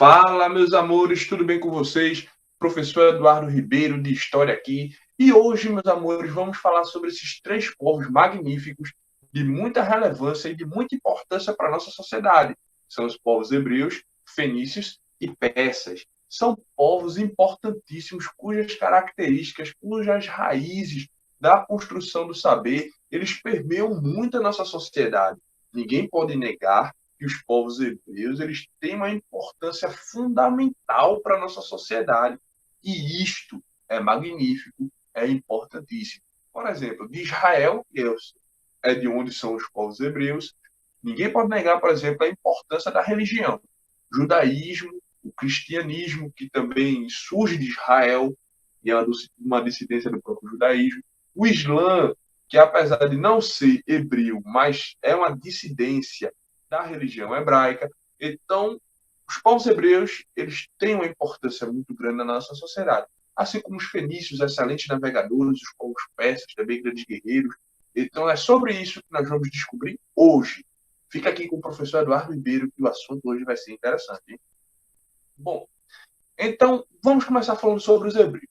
Fala, meus amores, tudo bem com vocês? Professor Eduardo Ribeiro, de História aqui. E hoje, meus amores, vamos falar sobre esses três povos magníficos, de muita relevância e de muita importância para a nossa sociedade. São os povos hebreus, fenícios e persas. São povos importantíssimos, cujas características, cujas raízes da construção do saber, eles permeiam muito a nossa sociedade. Ninguém pode negar que os povos hebreus eles têm uma importância fundamental para a nossa sociedade. E isto é magnífico, é importantíssimo. Por exemplo, de Israel, que é de onde são os povos hebreus, ninguém pode negar, por exemplo, a importância da religião. O judaísmo, o cristianismo, que também surge de Israel, e é uma dissidência do próprio judaísmo. O Islã, que apesar de não ser hebreu, mas é uma dissidência da religião hebraica. Então, os povos hebreus eles têm uma importância muito grande na nossa sociedade. Assim como os fenícios, excelentes navegadores, os povos persas, também grandes guerreiros. Então, é sobre isso que nós vamos descobrir hoje. Fica aqui com o professor Eduardo Ribeiro, que o assunto hoje vai ser interessante. Hein? Bom, então, vamos começar falando sobre os hebreus.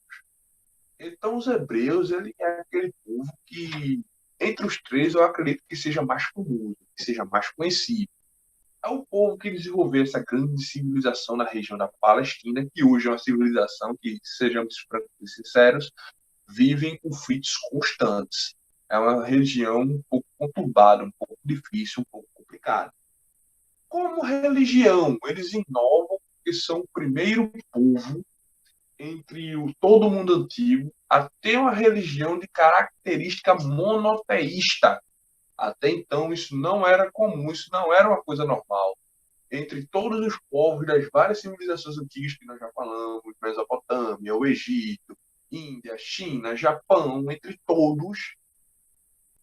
Então, os hebreus, ele é aquele povo que, entre os três, eu acredito que seja mais famoso, que seja mais conhecido. É o povo que desenvolveu essa grande civilização na região da Palestina, que hoje é uma civilização que, sejamos sinceros, vive em conflitos constantes. É uma região um pouco conturbada, um pouco difícil, um pouco complicada. Como religião, eles inovam porque são o primeiro povo entre todo o mundo antigo a ter uma religião de característica monoteísta. Até então, isso não era comum, isso não era uma coisa normal. Entre todos os povos das várias civilizações antigas que nós já falamos, Mesopotâmia, o Egito, Índia, China, Japão, entre todos,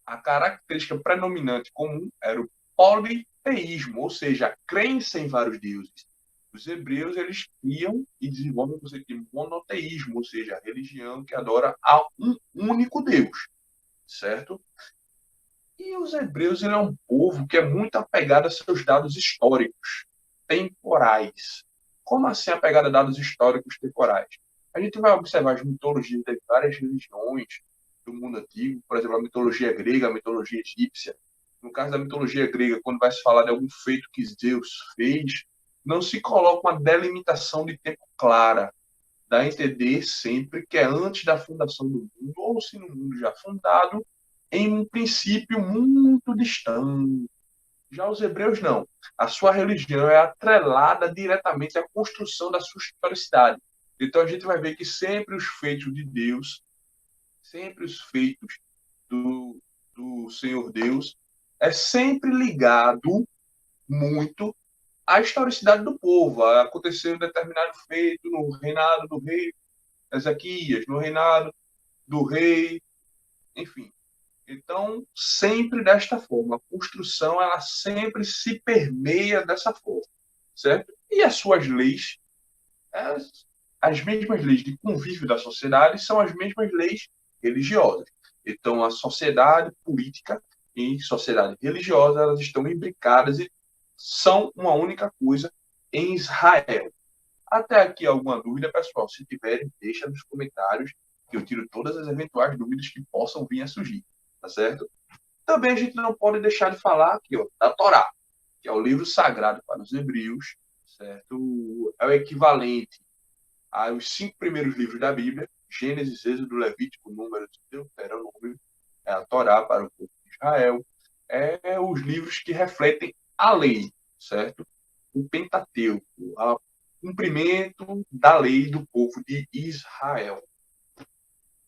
a característica predominante comum era o politeísmo, ou seja, a crença em vários deuses. Os hebreus, eles criam e desenvolvem o conceito de monoteísmo, ou seja, a religião que adora a um único Deus, certo? E os hebreus ele é um povo que é muito apegado a seus dados históricos, temporais. Como assim apegado a dados históricos temporais? A gente vai observar as mitologias das várias religiões do mundo antigo, por exemplo, a mitologia grega, a mitologia egípcia. No caso da mitologia grega, quando vai se falar de algum feito que Zeus fez, não se coloca uma delimitação de tempo clara. Dá a entender sempre que é antes da fundação do mundo, ou se no mundo já fundado, em um princípio muito distante. Já os hebreus não. A sua religião é atrelada diretamente à construção da sua historicidade. Então a gente vai ver que sempre os feitos de Deus, sempre os feitos do Senhor Deus, é sempre ligado muito à historicidade do povo. Aconteceu um determinado feito no reinado do rei Ezequias, no reinado do rei, enfim. Então, sempre desta forma. A construção, ela sempre se permeia dessa forma, certo? E as suas leis, as mesmas leis de convívio da sociedade são as mesmas leis religiosas. Então, a sociedade política e sociedade religiosa, elas estão imbricadas e são uma única coisa em Israel. Até aqui alguma dúvida, pessoal? Se tiverem, deixa nos comentários que eu tiro todas as eventuais dúvidas que possam vir a surgir, tá certo? Também a gente não pode deixar de falar aqui, ó, da Torá, que é o livro sagrado para os hebreus, certo? É o equivalente aos 5 primeiros livros da Bíblia, Gênesis, Êxodo, Levítico, Números, Deuteronômio, é a Torá para o povo de Israel, é os livros que refletem a lei, certo? O Pentateuco, o cumprimento da lei do povo de Israel.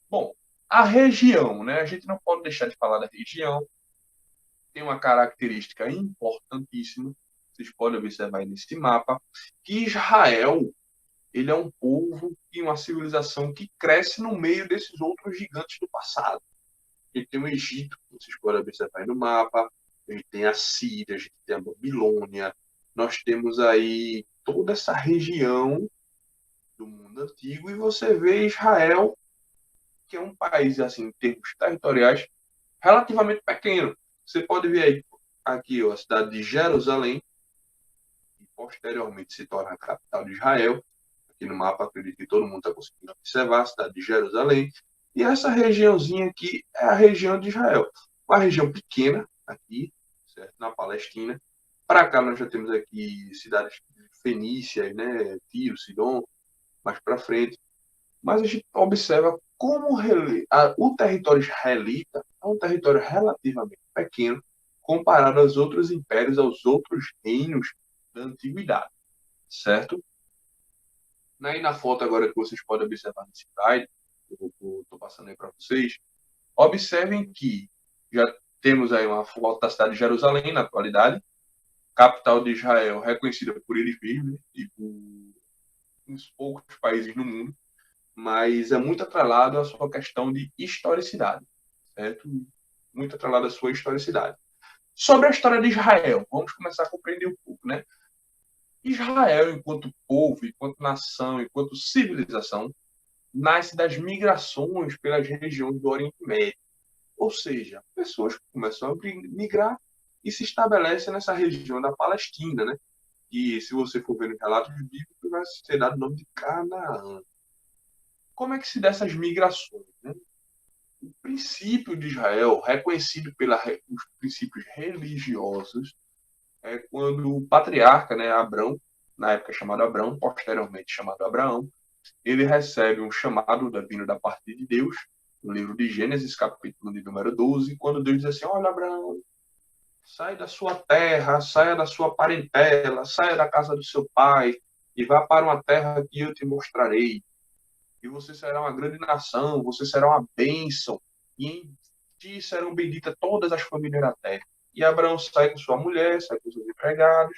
Bom, a região, né? A gente não pode deixar de falar da região. Tem uma característica importantíssima. Vocês podem observar nesse mapa que Israel ele é um povo e uma civilização que cresce no meio desses outros gigantes do passado. Ele tem o Egito, vocês podem observar no mapa. Ele tem a Síria, a gente tem a Babilônia. Nós temos aí toda essa região do mundo antigo e você vê Israel, que é um país, assim, em termos territoriais, relativamente pequeno. Você pode ver aí, aqui, ó, a cidade de Jerusalém, posteriormente se torna a capital de Israel. Aqui no mapa, acredito que todo mundo está conseguindo observar a cidade de Jerusalém. E essa regiãozinha aqui é a região de Israel. Uma região pequena aqui, certo? Na Palestina. Para cá nós já temos aqui cidades fenícias, né? Tiro, Sidom, mais para frente. Mas a gente observa como o território israelita é um território relativamente pequeno comparado aos outros impérios, aos outros reinos da antiguidade, certo? Aí na foto agora que vocês podem observar nesse slide, eu estou passando aí para vocês, observem que já temos aí uma foto da cidade de Jerusalém na atualidade, capital de Israel, reconhecida por eles mesmos e por uns poucos países no mundo, mas é muito atrelado à sua questão de historicidade, certo? Muito atrelado à sua historicidade. Sobre a história de Israel, vamos começar a compreender um pouco, né? Israel, enquanto povo, enquanto nação, enquanto civilização, nasce das migrações pelas regiões do Oriente Médio. Ou seja, pessoas começam a migrar e se estabelecem nessa região da Palestina, né? E se você for ver nos relatos bíblicos, vai ser dado o nome de Canaã. Como é que se dá essas migrações, né? O princípio de Israel, reconhecido pelos princípios religiosos, é quando o patriarca, né, Abrão, na época chamado Abrão, posteriormente chamado Abraão, ele recebe um chamado vindo da parte de Deus, no livro de Gênesis, capítulo de número 12, quando Deus diz assim: olha, Abraão, sai da sua terra, saia da sua parentela, saia da casa do seu pai e vá para uma terra que eu te mostrarei. E você será uma grande nação, você será uma bênção, e em ti serão benditas todas as famílias da terra. E Abraão sai com sua mulher, sai com seus empregados,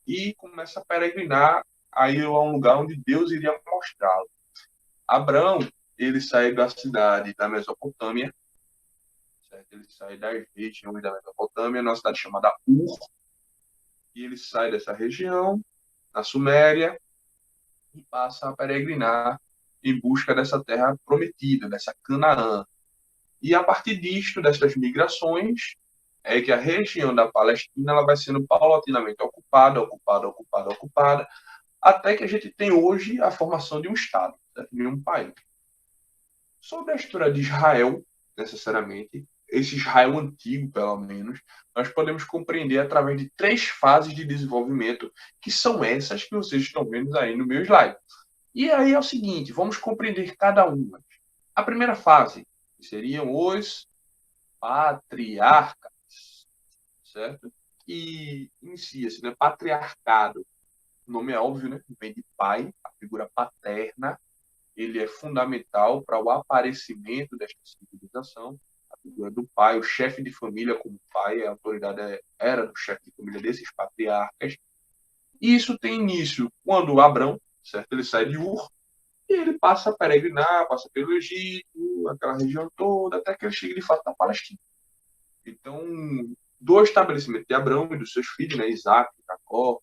e começa a peregrinar aí a um lugar onde Deus iria mostrá-lo. Abraão, ele sai da cidade da Mesopotâmia, certo? Ele sai das regiões da Mesopotâmia, numa cidade chamada Ur, e ele sai dessa região, na Suméria, e passa a peregrinar em busca dessa terra prometida, dessa Canaã. E a partir disto, dessas migrações, é que a região da Palestina ela vai sendo paulatinamente ocupada, até que a gente tem hoje a formação de um Estado, de um país. Sobre a história de Israel, necessariamente, esse Israel antigo, pelo menos, nós podemos compreender através de 3 fases de desenvolvimento, que são essas que vocês estão vendo aí no meu slide. E aí é o seguinte, vamos compreender cada uma. A primeira fase, que seriam os patriarcas, certo? E inicia-se, né? Patriarcado. O nome é óbvio, né? Vem de pai, a figura paterna. Ele é fundamental para o aparecimento desta civilização. A figura do pai, o chefe de família como pai, a autoridade era do chefe de família desses patriarcas. E isso tem início quando Abrão, certo? Ele sai de Ur e ele passa a peregrinar, passa pelo Egito, aquela região toda, até que ele chega de fato na Palestina. Então, do estabelecimento de Abrão e dos seus filhos, né, Isaac, Jacó,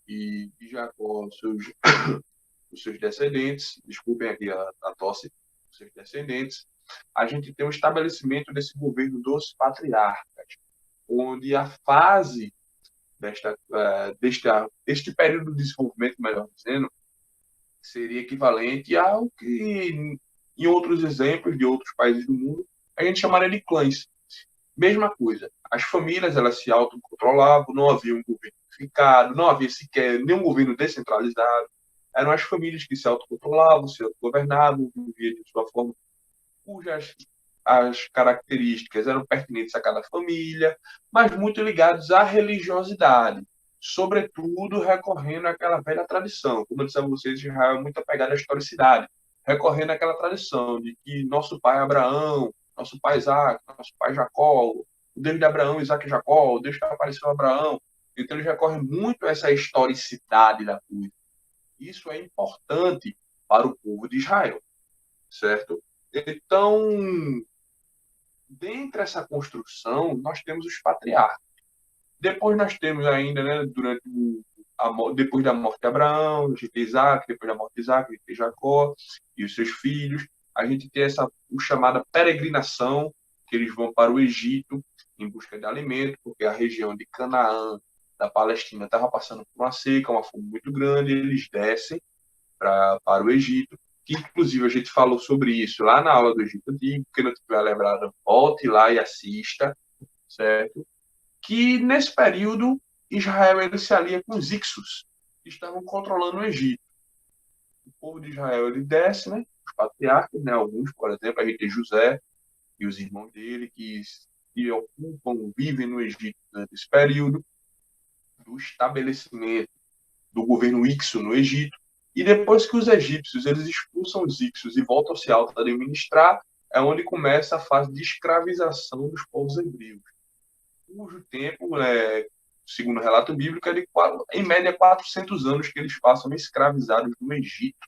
e Jacó, os seus descendentes, desculpem aqui a tosse, os seus descendentes, a gente tem um estabelecimento desse governo dos patriarcas, onde a fase deste período de desenvolvimento, melhor dizendo, seria equivalente ao que, em outros exemplos de outros países do mundo, a gente chamaria de clãs. Mesma coisa, as famílias elas se autocontrolavam, não havia um governo unificado, não havia sequer nenhum governo descentralizado. Eram as famílias que se autocontrolavam, se autogovernavam, viviam de sua forma, cujas as características eram pertinentes a cada família, mas muito ligados à religiosidade, sobretudo recorrendo àquela velha tradição. Como eu disse a vocês, Israel é muito apegado à historicidade, recorrendo àquela tradição de que nosso pai Abraão, nosso pai Isaac, nosso pai Jacó, o Deus de Abraão, Isaac e Jacó, o Deus que apareceu a Abraão. Então, eles recorrem muito a essa historicidade da coisa. Isso é importante para o povo de Israel, certo? Então, dentro dessa construção, nós temos os patriarcas. Depois nós temos ainda, né, depois da morte de Abraão, a gente tem Isaac, depois da morte de Isaac, a gente tem Jacó e os seus filhos. A gente tem o chamada peregrinação, que eles vão para o Egito em busca de alimento, porque a região de Canaã da Palestina estava passando por uma seca, uma fome muito grande, eles descem para o Egito, que inclusive a gente falou sobre isso lá na aula do Egito Antigo, quem não tiver lembrado, volte lá e assista, certo? Que nesse período Israel ele se alia com os Ixos, que estavam controlando o Egito. O povo de Israel ele desce, né? Os patriarcas, né? Alguns, por exemplo, a gente tem José e os irmãos dele que ocupam, vivem no Egito durante esse período do estabelecimento do governo Ixo no Egito. E depois que os egípcios eles expulsam os Ixos e voltam a se auto-administrar, é onde começa a fase de escravização dos povos hebreus, cujo tempo, segundo o relato bíblico, é de, em média, 400 anos que eles passam escravizados no Egito.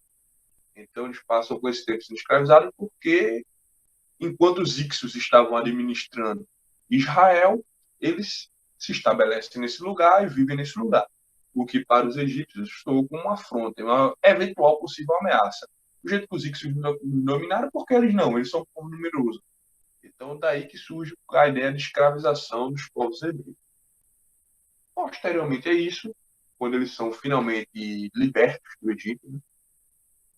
Então, eles passam com esse tempo sendo escravizados porque, enquanto os Ixos estavam administrando Israel, eles se estabelecem nesse lugar e vivem nesse lugar. O que para os egípcios soou como uma afronta, uma eventual possível ameaça. Do jeito que os Ixos dominaram, porque eles são um povo numeroso. Então, daí que surge a ideia de escravização dos povos hebreus. Posteriormente a isso, quando eles são finalmente libertos do Egito, né?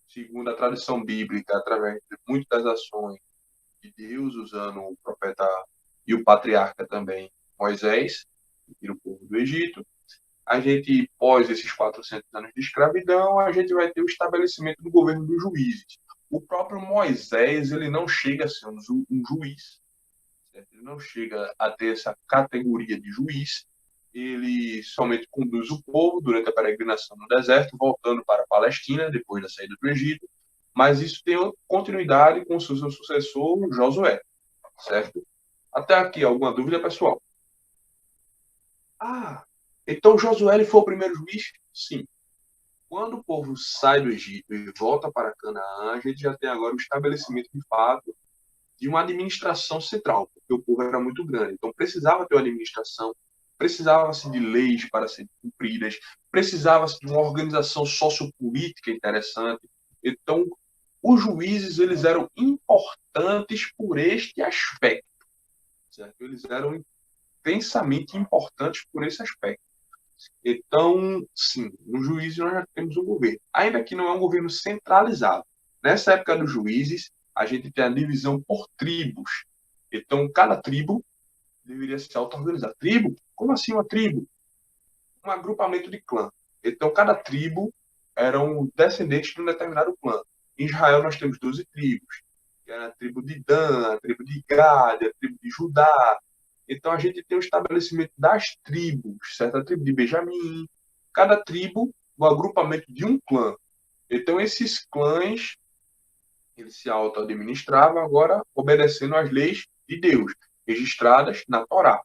Segundo a tradição bíblica, através de muitas das ações de Deus, usando o profeta e o patriarca também, Moisés, que tira o povo do Egito, a gente, pós esses 400 anos de escravidão, a gente vai ter o estabelecimento do governo dos juízes. O próprio Moisés, ele não chega a ser um juiz, certo? Ele não chega a ter essa categoria de juiz, ele somente conduz o povo durante a peregrinação no deserto, voltando para a Palestina, depois da saída do Egito, mas isso tem continuidade com o seu sucessor, Josué, certo? Até aqui, alguma dúvida, pessoal? Ah, então Josué ele foi o primeiro juiz? Sim. Quando o povo sai do Egito e volta para Canaã, a gente já tem agora o estabelecimento de fato de uma administração central, porque o povo era muito grande. Então precisava ter uma administração, precisava-se de leis para serem cumpridas, precisava-se de uma organização sociopolítica interessante. Então, os juízes eles eram importantes por este aspecto, certo? Eles eram intensamente importantes por esse aspecto. Então, sim, no juízes nós já temos um governo, ainda que não é um governo centralizado. Nessa época dos juízes, a gente tem a divisão por tribos. Então, cada tribo deveria se auto-organizar. Tribo? Como assim uma tribo? Um agrupamento de clã. Então, cada tribo eram descendentes de um determinado clã. Em Israel, nós temos 12 tribos, que era a tribo de Dan, a tribo de Gad, a tribo de Judá. Então, a gente tem o estabelecimento das tribos, certo? A tribo de Benjamim. Cada tribo, o agrupamento de um clã. Então, esses clãs, eles se auto-administravam agora obedecendo às leis de Deus, registradas na Torá,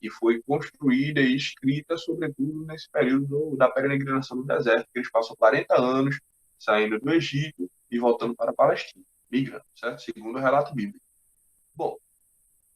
e foi construída e escrita, sobretudo, nesse período da peregrinação do deserto, que eles passam 40 anos saindo do Egito e voltando para a Palestina, migrando, certo? Segundo o relato bíblico. Bom,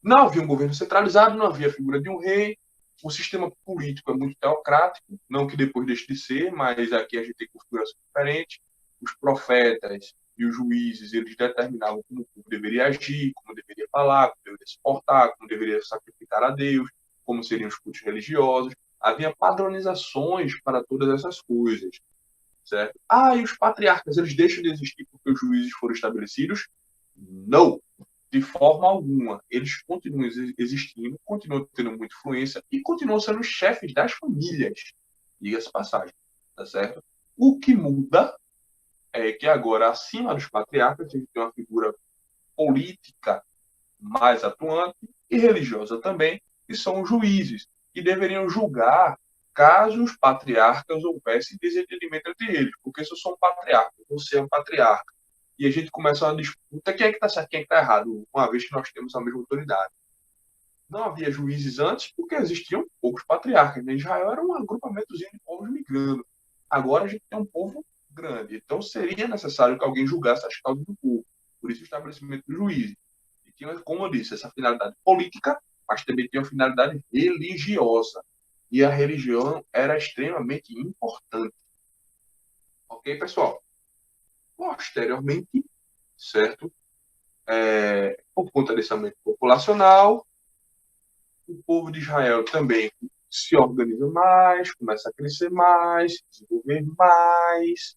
não havia um governo centralizado, não havia a figura de um rei, o sistema político é muito teocrático, não que depois deixe de ser, mas aqui a gente tem configuração diferente. Os profetas e os juízes, eles determinavam como o povo deveria agir, como deveria falar, como deveria se portar, como deveria sacrificar a Deus, como seriam os cultos religiosos. Havia padronizações para todas essas coisas, certo? Ah, e os patriarcas, eles deixam de existir porque os juízes foram estabelecidos? Não, de forma alguma. Eles continuam existindo, continuam tendo muita influência e continuam sendo chefes das famílias, diga-se passagem, tá certo? O que muda é que agora, acima dos patriarcas, a gente tem uma figura política mais atuante e religiosa também, que são os juízes, que deveriam julgar caso os patriarcas houvesse desentendimento entre eles. Porque se eu sou um patriarca, você é um patriarca, e a gente começa uma disputa, quem é que está certo, quem é que está errado, uma vez que nós temos a mesma autoridade. Não havia juízes antes porque existiam poucos patriarcas. Né? Israel era um agrupamentozinho de povos migrando. Agora a gente tem um povo grande. Então seria necessário que alguém julgasse as causas do povo. Por isso o estabelecimento do juízes. E tinha, como eu disse, essa finalidade política, mas também tinha uma finalidade religiosa. E a religião era extremamente importante. Ok, pessoal? Posteriormente, certo? Por conta desse aumento populacional, o povo de Israel também, se organiza mais, começa a crescer mais, se desenvolver mais.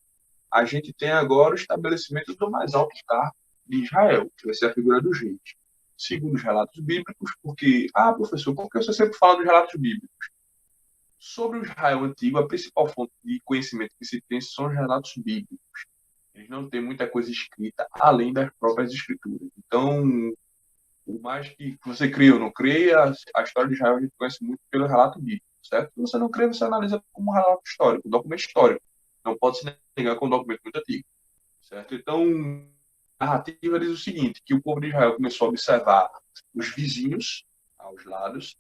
A gente tem agora o estabelecimento do mais alto cargo de Israel, que vai ser a figura dos reis. Segundo os relatos bíblicos, porque, professor, por que você sempre fala dos relatos bíblicos? Sobre o Israel antigo, a principal fonte de conhecimento que se tem são os relatos bíblicos. Eles não têm muita coisa escrita além das próprias escrituras. Então, por mais que você creia ou não creia, a história de Israel a gente conhece muito pelo relato bíblico, certo? Se você não crê, você analisa como um relato histórico, um documento histórico. Não pode se negar com um documento muito antigo, certo? Então, a narrativa diz o seguinte, que o povo de Israel começou a observar os vizinhos aos lados,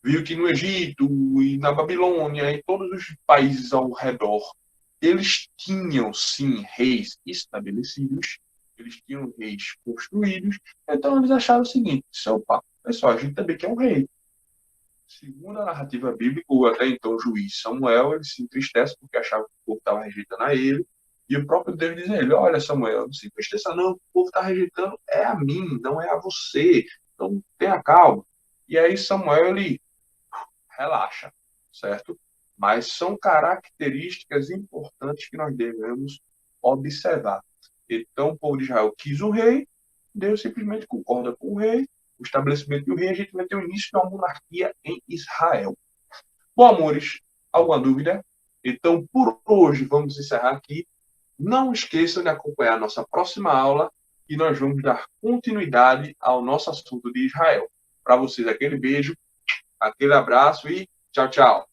viu que no Egito e na Babilônia e todos os países ao redor, eles tinham, sim, reis estabelecidos, eles tinham reis construídos, então eles acharam o seguinte, opa, pessoal, a gente também quer um rei. Segundo a narrativa bíblica, ou até então o juiz Samuel, ele se entristece porque achava que o povo estava rejeitando a ele, e o próprio Deus diz a ele, olha Samuel, não se entristeça não, o povo está rejeitando é a mim, não é a você, então tenha calma. E aí Samuel, ele relaxa, certo? Mas são características importantes que nós devemos observar. Então, o povo de Israel quis o rei, Deus simplesmente concorda com o rei, o estabelecimento do rei, a gente vai ter o início de uma monarquia em Israel. Bom, amores, alguma dúvida? Então, por hoje, vamos encerrar aqui. Não esqueçam de acompanhar a nossa próxima aula e nós vamos dar continuidade ao nosso assunto de Israel. Para vocês, aquele beijo, aquele abraço e tchau, tchau.